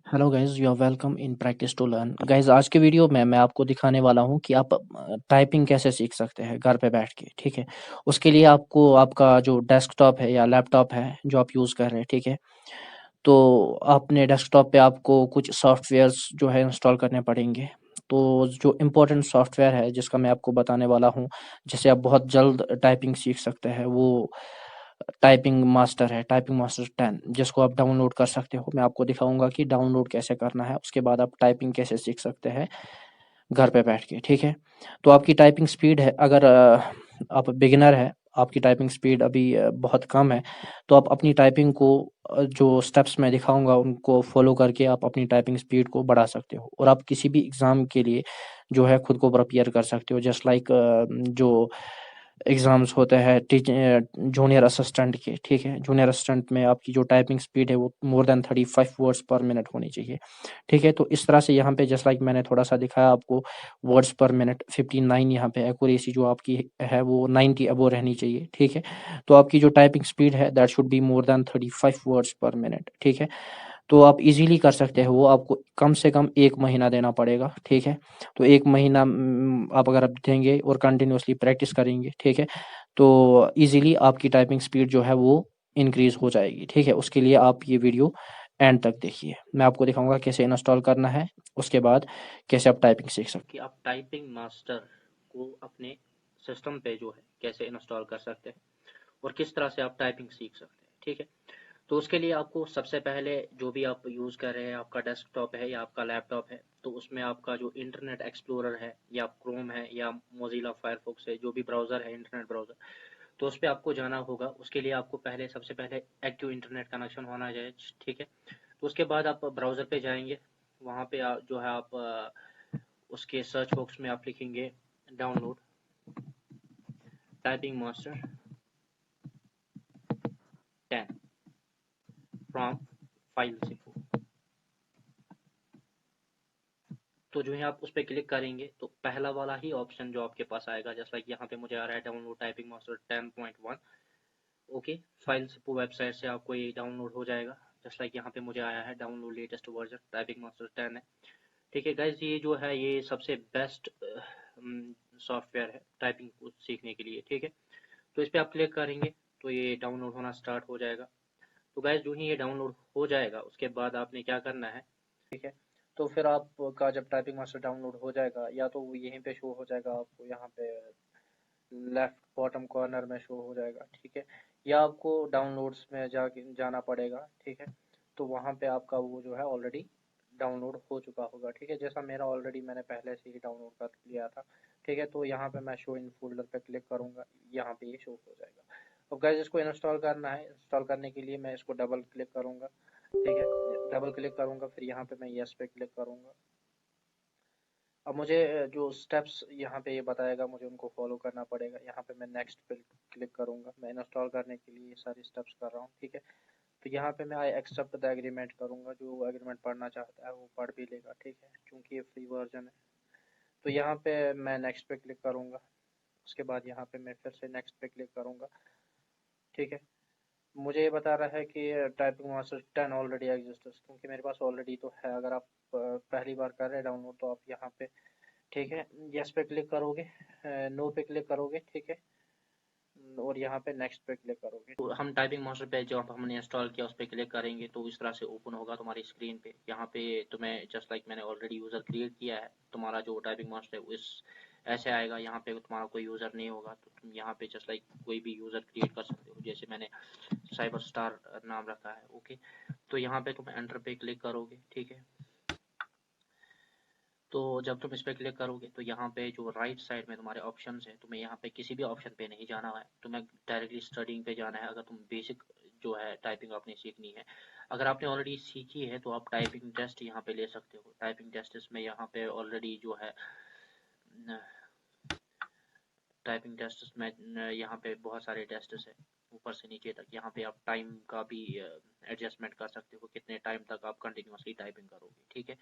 Hello guys, you are welcome in practice to learn. Guys, आज के video में मैं आपको दिखाने वाला हूं कि आप टाइपिंग कैसे सीख सकते हैं घर पे बैठ के। ठीक है, उसके लिए आपको आपका जो डेस्कटॉप है या लैपटॉप है जो आप यूज़ कर रहे हैं, ठीक है, तो अपने डेस्कटॉप पे आपको कुछ सॉफ्टवेयर्स जो है इंस्टॉल करने पड़ेंगे। तो जो इम्पोर्टेंट सॉफ्टवेयर है जिसका मैं आपको बताने वाला हूँ, जिससे आप बहुत जल्द टाइपिंग सीख सकते हैं, वो टाइपिंग मास्टर है, टाइपिंग मास्टर 10, जिसको आप डाउनलोड कर सकते हो। मैं आपको दिखाऊंगा कि डाउनलोड कैसे करना है, उसके बाद आप टाइपिंग कैसे सीख सकते हैं घर पे बैठ के। ठीक है, तो आपकी टाइपिंग स्पीड है, अगर आप बिगिनर है, आपकी टाइपिंग स्पीड अभी बहुत कम है, तो आप अपनी टाइपिंग को जो स्टेप्स मैं दिखाऊंगा उनको फॉलो करके आप अपनी टाइपिंग स्पीड को बढ़ा सकते हो, और आप किसी भी एग्ज़ाम के लिए जो है खुद को प्रिपेयर कर सकते हो। जस्ट लाइक जो एग्ज़ाम्स होते हैं जूनियर असिस्टेंट के, ठीक है, जूनियर असिस्टेंट में आपकी जो टाइपिंग स्पीड है वो मोर देन 35 वर्ड्स पर मिनट होनी चाहिए। ठीक है, तो इस तरह से यहाँ पे जस्ट लाइक मैंने थोड़ा सा दिखाया आपको, वर्ड्स पर मिनट 59 यहाँ पे एक्यूरेसी जो आपकी है वो 90 अबव रहनी चाहिए। ठीक है, तो आपकी जो टाइपिंग स्पीड है that should be more than 35 words पर मिनट। ठीक है, तो आप इजीली कर सकते हो, वो आपको कम से कम 1 महीना देना पड़ेगा। ठीक है, तो 1 महीना आप अगर आप देंगे और कंटिन्यूअसली प्रैक्टिस करेंगे, ठीक है, तो इजीली आपकी टाइपिंग स्पीड जो है वो इंक्रीज़ हो जाएगी। ठीक है, उसके लिए आप ये वीडियो एंड तक देखिए। मैं आपको दिखाऊँगा कैसे इंस्टॉल करना है, उसके बाद कैसे आप टाइपिंग सीख सकते हैं। कि आप टाइपिंग मास्टर को अपने सिस्टम पे जो है कैसे इंस्टॉल कर सकते हैं और किस तरह से आप टाइपिंग सीख सकते हैं। ठीक है, तो उसके लिए आपको सबसे पहले जो भी आप यूज़ कर रहे हैं, आपका डेस्कटॉप है या आपका लैपटॉप है, तो उसमें आपका जो इंटरनेट एक्सप्लोरर है या क्रोम है या मोजिला फायरफॉक्स है, जो भी ब्राउज़र है इंटरनेट ब्राउज़र, तो उस पे आपको जाना होगा। उसके लिए आपको पहले सबसे पहले एक्टिव इंटरनेट कनेक्शन होना चाहिए। ठीक है, तो उसके बाद आप ब्राउज़र पे जाएंगे, वहाँ पे जो है आप उसके सर्च बॉक्स में आप लिखेंगे download typing master 10 from file simple. तो जो है आप उस पर क्लिक करेंगे तो पहला वाला ही ऑप्शन जो आपके पास आएगा, जैसा लाइक यहाँ पे मुझे आ रहा है download typing master 10.1। Okay, file simple website से आपको ये डाउनलोड हो जाएगा। जस्ट लाइक यहाँ पे मुझे आया है download latest version typing master 10 है। ठीक है गाइज, ये जो है ये सबसे बेस्ट सॉफ्टवेयर है टाइपिंग को सीखने के लिए। ठीक है, तो इस पर आप क्लिक करेंगे तो ये डाउनलोड होना स्टार्ट हो जाएगा। तो गाइज जो ही ये डाउनलोड हो जाएगा उसके बाद आपने क्या करना है। ठीक है, तो फिर आपका जब टाइपिंग मास्टर डाउनलोड हो जाएगा, या तो वो यहीं पे शो हो जाएगा आपको, यहाँ पे लेफ्ट बॉटम कॉर्नर में शो हो जाएगा। ठीक है, या आपको डाउनलोड्स में जाना पड़ेगा। ठीक है, तो वहाँ पे आपका वो जो है ऑलरेडी डाउनलोड हो चुका होगा। ठीक है, जैसा मेरा ऑलरेडी मैंने पहले से ही डाउनलोड कर लिया था। ठीक है, तो यहाँ पे मैं शो इन फोल्डर पे क्लिक करूँगा, यहाँ पे ये शो हो जाएगा। अब गाइस इसको इंस्टॉल करना है, इंस्टॉल करने के लिए मैं इसको डबल क्लिक करूँगा। ठीक है, डबल क्लिक करूँगा, फिर यहाँ पे मैं यस पे क्लिक करूँगा। अब मुझे जो स्टेप्स यहाँ पे ये बताएगा मुझे उनको फॉलो करना पड़ेगा। यहाँ पे मैं नेक्स्ट पे क्लिक करूँगा, मैं इंस्टॉल करने के लिए ये सारी स्टेप्स कर रहा हूँ। ठीक है, तो यहाँ पे मैं आई एक्सेप्ट द एग्रीमेंट करूँगा, जो एग्रीमेंट पढ़ना चाहता है वो पढ़ भी लेगा। ठीक है, क्योंकि ये फ्री वर्जन है। तो यहाँ पे मैं नेक्स्ट पे क्लिक करूँगा, उसके बाद यहाँ पे मैं फिर से नेक्स्ट पे क्लिक करूँगा। ठीक है, मुझे ये बता रहा है कि टाइपिंग मास्टर 10 ऑलरेडी एग्जिस्ट्स, क्योंकि मेरे पास ऑलरेडी तो है। अगर आप पहली बार कर रहे हैं डाउनलोड तो आप यहाँ पे, ठीक है, यस पे क्लिक करोगे, नो पे क्लिक करोगे। ठीक है, और यहाँ पे नेक्स्ट पे क्लिक करोगे तो हम टाइपिंग मास्टर पे जो हमने इंस्टॉल किया उस पर क्लिक करेंगे तो इस तरह से ओपन होगा तुम्हारी स्क्रीन पे। यहाँ पे तुम्हें जस्ट लाइक मैंने ऑलरेडी यूज़र क्रिएट किया है, तुम्हारा जो टाइपिंग मास्टर है उस ऐसे आएगा। यहाँ पे तुम्हारा कोई यूज़र नहीं होगा तो तुम यहाँ पे जस्ट लाइक कोई भी यूज़र क्रिएट कर सकते हो, जैसे मैंने साइबर स्टार नाम रखा है। ओके, तो यहाँ पे तुम एंटर पे क्लिक करोगे। ठीक है, तो जब तुम इस पे क्लिक करोगे तो यहाँ पे जो राइट साइड में तुम्हारे ऑप्शंस हैं, तुम्हें यहाँ पे किसी भी ऑप्शन पे नहीं जाना है, तुम्हें डायरेक्टली स्टडिंग पे जाना है। अगर तुम बेसिक जो है टाइपिंग आपने सीखनी है, अगर आपने ऑलरेडी सीखी है तो आप टाइपिंग टेस्ट यहाँ पे ले सकते हो। टाइपिंग टेस्ट में यहाँ पे ऑलरेडी जो है टाइपिंग टेस्ट में यहाँ पे बहुत सारे टेस्ट है ऊपर से नीचे तक। यहाँ पे आप टाइम का भी एडजस्टमेंट कर सकते हो, कितने टाइम तक आप कंटिन्यूसली टाइपिंग करोगे। ठीक है,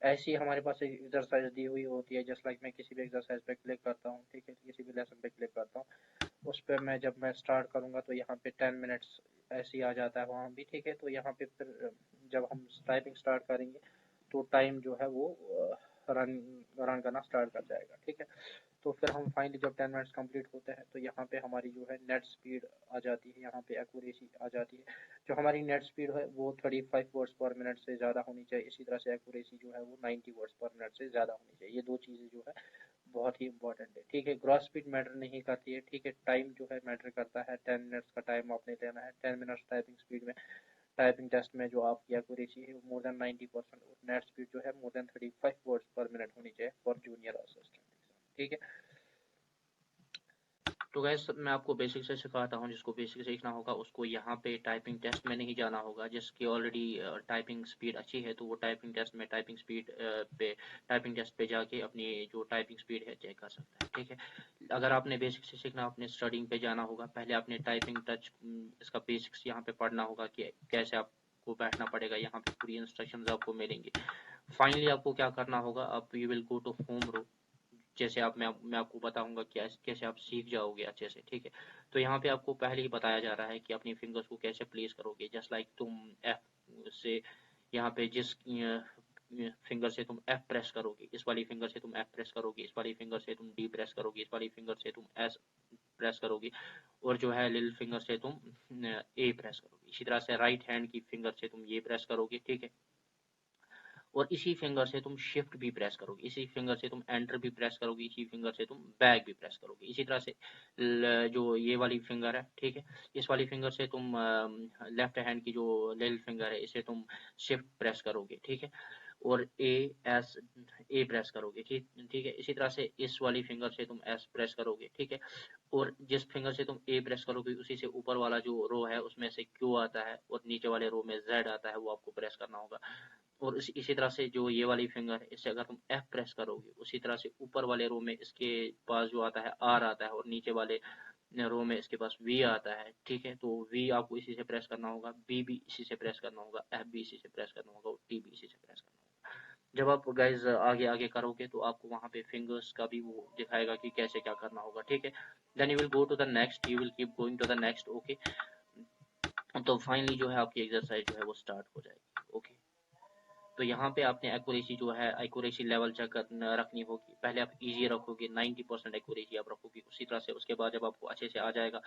ऐसी हमारे पास एक एक्सरसाइज दी हुई होती है, जस्ट लाइक मैं किसी भी एक्सरसाइज पे क्लिक करता हूँ। ठीक है, किसी भी लेसन पे क्लिक करता हूँ, उस पर मैं जब मैं स्टार्ट करूँगा तो यहाँ पे 10 मिनट्स ऐसे ही आ जाता है वहाँ भी। ठीक है, तो यहाँ पे फिर जब हम टाइपिंग स्टार्ट करेंगे तो टाइम जो है वो रन रन करना स्टार्ट कर जाएगा, ठीक है। तो फिर हम फाइनली जब 10 मिनट्स कंप्लीट होते हैं तो यहाँ पे हमारी जो है नेट स्पीड आ जाती है, यहाँ पे एक्यूरेसी आ जाती है। जो हमारी नेट स्पीड है वो 35 वर्ड्स पर मिनट से ज़्यादा होनी चाहिए, इसी तरह से एक्यूरेसी जो है वो 90 वर्ड्स पर मिनट से ज़्यादा होनी चाहिए। ये दो चीज़ें जो है बहुत ही इंपॉर्टेंट है, ठीक है। ग्रॉस स्पीड मैटर नहीं करती है, ठीक है। टाइम जो है मैटर करता है, 10 मिनट्स का टाइम आपने लेना है। 10 मिनट्स टाइपिंग स्पीड में, टाइपिंग टेस्ट में जो आपकी एक्यूरेसी है वो मोर देन 90% और नेट स्पीड जो है मोर देन 35 वर्ड्स पर मिनट होनी चाहिए फॉर जूनियर असिस्टेंट, ठीक है। तो गैस मैं आपको बेसिक से सिखाता हूँ, जिसको बेसिक सीखना होगा उसको यहाँ पे टाइपिंग टेस्ट में नहीं जाना होगा। जिसकी ऑलरेडी टाइपिंग स्पीड अच्छी है तो वो टाइपिंग टेस्ट में टाइपिंग स्पीड पे टाइपिंग टेस्ट पे जाके अपनी जो टाइपिंग स्पीड है चेक कर सकता है, ठीक है। अगर आपने बेसिक से सीखना, अपने स्टडिंग पे जाना होगा। पहले आपने टाइपिंग टच इसका बेसिक्स यहाँ पे पढ़ना होगा कि कैसे आपको बैठना पड़ेगा। यहाँ पे पूरी इंस्ट्रक्शंस आपको मिलेंगी। फाइनली आपको क्या करना होगा, आप you will go to home row. जैसे मैं आपको बताऊंगा कैसे आप सीख जाओगे अच्छे से, ठीक है। तो यहाँ पे आपको पहले ही बताया जा रहा है कि अपनी फिंगर्स को कैसे प्लेस करोगे। जस्ट लाइक तुम एफ से यहाँ पे जिस फिंगर से तुम एफ प्रेस करोगे, इस वाली फिंगर से तुम एफ प्रेस करोगे, इस वाली फिंगर से तुम डी प्रेस करोगे, इस वाली फिंगर से तुम एस प्रेस करोगे, और जो है लिटिल फिंगर से तुम ए प्रेस करोगे। इसी तरह से राइट हैंड की फिंगर से तुम ये प्रेस करोगे, ठीक है। और इसी फिंगर से तुम शिफ्ट भी प्रेस करोगे, इसी फिंगर से तुम एंटर भी प्रेस करोगे, इसी फिंगर से तुम बैक भी प्रेस करोगे। इसी तरह से जो ये वाली फिंगर है, ठीक है, इस वाली फिंगर से तुम लेफ्ट हैंड की जो लिटिल फिंगर है इसे तुम शिफ्ट प्रेस करोगे, ठीक है। और ए प्रेस करोगे, ठीक ठीक है। इसी तरह से इस वाली फिंगर से तुम एस प्रेस करोगे, ठीक है। और जिस फिंगर से तुम ए प्रेस करोगे उसी से ऊपर वाला जो रो है उसमें से क्यू आता है और नीचे वाले रो में जेड आता है, वो आपको प्रेस करना होगा। और इसी तरह से जो ये वाली फिंगर है इससे अगर तुम एफ प्रेस करोगे उसी तरह से ऊपर वाले रो में इसके पास जो आता है आर आता है और नीचे वाले रो में इसके पास वी आता है, ठीक है। तो वी आपको इसी से प्रेस करना होगा, बी भी इसी से प्रेस करना होगा, एफ भी इसी से प्रेस करना होगा और टी भी इसी से प्रेस करना होगा। जब आप गाइज आगे आगे करोगे तो आपको वहाँ पे फिंगर्स का भी वो दिखाएगा कि कैसे क्या करना होगा, ठीक है। Then you will go to the next, you will keep going to the next, okay. तो फाइनली जो है आपकी एक्सरसाइज जो है वो स्टार्ट हो जाएगी, ओके। तो यहाँ पे आपने एक्यूरेसी जो है एक्यूरेसी लेवल चेक रखनी होगी। पहले आप इजी रखोगे, 90% एक्यूरेसी आप रखोगे। उसी तरह से उसके बाद जब आपको अच्छे से आ जाएगा,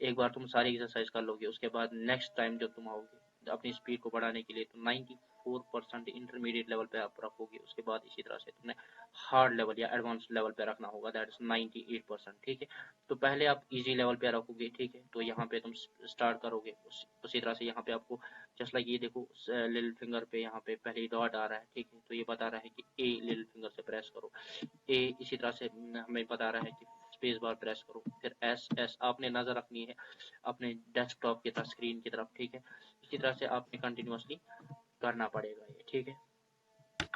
एक बार तुम सारी एक्सरसाइज कर लोगे, उसके बाद नेक्स्ट टाइम जब तुम आओगे अपनी स्पीड को बढ़ाने के लिए तो 94% इंटरमीडिएट लेवल पे आप रखोगे। उसके बाद इसी तरह से तुमने हार्ड लेवल या एडवांस लेवल पे रखना होगा, दैट इज 98%, ठीक है। तो पहले आप इजी लेवल पे रखोगे, ठीक है। तो यहाँ पे तुम स्टार्ट करोगे उसी तरह से यहाँ पे आपको जस्ट लाइक ये देखो लिटिल फिंगर पे यहाँ पे पहले डॉट आ रहा है, ठीक है। तो ये बता रहा है कि ए लिटिल फिंगर से प्रेस करो, ए इसी तरह से हमें बता रहा है कि स्पेस बार प्रेस करो, फिर एस एस आपने नजर रखनी है अपने डेस्कटॉप की तरफ, स्क्रीन की तरफ, ठीक है। इसी तरह से आपने कंटिन्यूअसली करना पड़ेगा ये, ठीक है।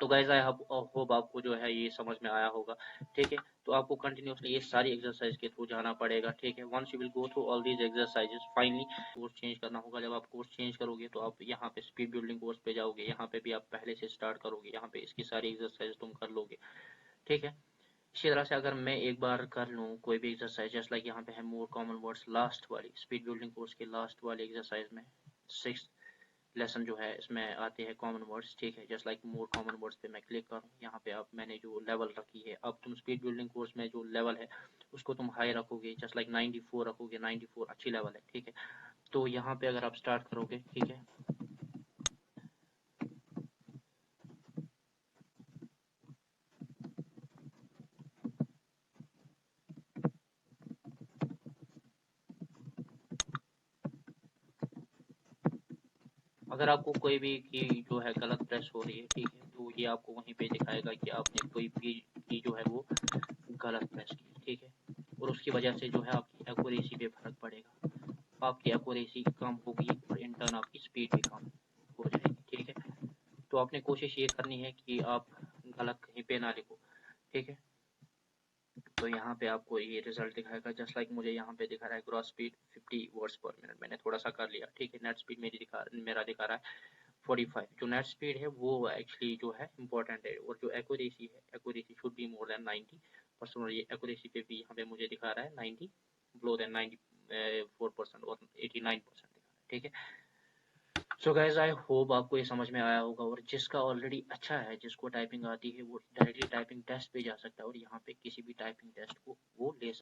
तो गाइज आई होप आपको जो है ये समझ में आया होगा, ठीक है। तो आपको कंटिन्यूअसली ये सारी एक्सरसाइज के थ्रू जाना पड़ेगा, ठीक है। Once you will go through all these exercises, finally course change करना होगा। जब आप कोर्स चेंज करोगे तो आप यहाँ पे स्पीड बिल्डिंग कोर्स पे जाओगे, यहाँ पे भी आप पहले से स्टार्ट करोगे, यहाँ पे इसकी सारी एक्सरसाइज तुम कर लोगे, ठीक है। इसी तरह से अगर मैं एक बार कर लूँ कोई भी एक्सरसाइज, जस्ट लाइक यहाँ पे है मोर कॉमन वर्ड्स, लास्ट वाली स्पीड बिल्डिंग कोर्स के लास्ट वाली एक्सरसाइज में 6 लेसन जो है इसमें आते हैं कॉमन वर्ड्स, ठीक है। Just like more common words पे मैं क्लिक करूँ, यहाँ पे अब मैंने जो लेवल रखी है, अब तुम स्पीड बिल्डिंग कोर्स में जो लेवल है उसको तुम हाई रखोगे, जस्ट लाइक 94 रखोगे। 94 अच्छी लेवल है, ठीक है। तो यहाँ पे अगर आप स्टार्ट करोगे, ठीक है, अगर आपको कोई भी की जो है गलत प्रेस हो रही है, ठीक है, तो ये आपको वहीं पे दिखाएगा कि आपने कोई भी की जो है वो गलत प्रेस की, ठीक है। और उसकी वजह से जो है आपकी एक्यूरेसी पे फर्क पड़ेगा, आपकी एक्यूरेसी कम होगी और इन टर्न आपकी स्पीड भी कम हो जाएगी, ठीक है। तो आपने कोशिश ये करनी है कि आप गलत कहीं पे ना लिखो, ठीक है। तो यहाँ पे आपको ये रिजल्ट दिखाएगा, जस्ट लाइक मुझे यहाँ पे दिखा रहा है ग्रॉस स्पीड 50 वर्ड्स पर मिनट, मैंने थोड़ा सा कर लिया, ठीक है। नेट स्पीड मेरा दिखा रहा है 45। जो नेट स्पीड है वो एक्चुअली जो है इंपॉर्टेंट है, और जो एक्यूरेसी है, accuracy should be more than 90%, और ये एक्यूरेसी पे भी यहाँ पे मुझे दिखा रहा है 90 below देन 94% और 89% दिखा रहा है, ठीक है। सो गाइज आई होप आपको ये समझ में आया होगा, और जिसका ऑलरेडी अच्छा है, जिसको टाइपिंग आती है, वो डायरेक्टली टाइपिंग टेस्ट पे जा सकता है और यहाँ पे किसी भी टाइपिंग टेस्ट को वो ले सकता है।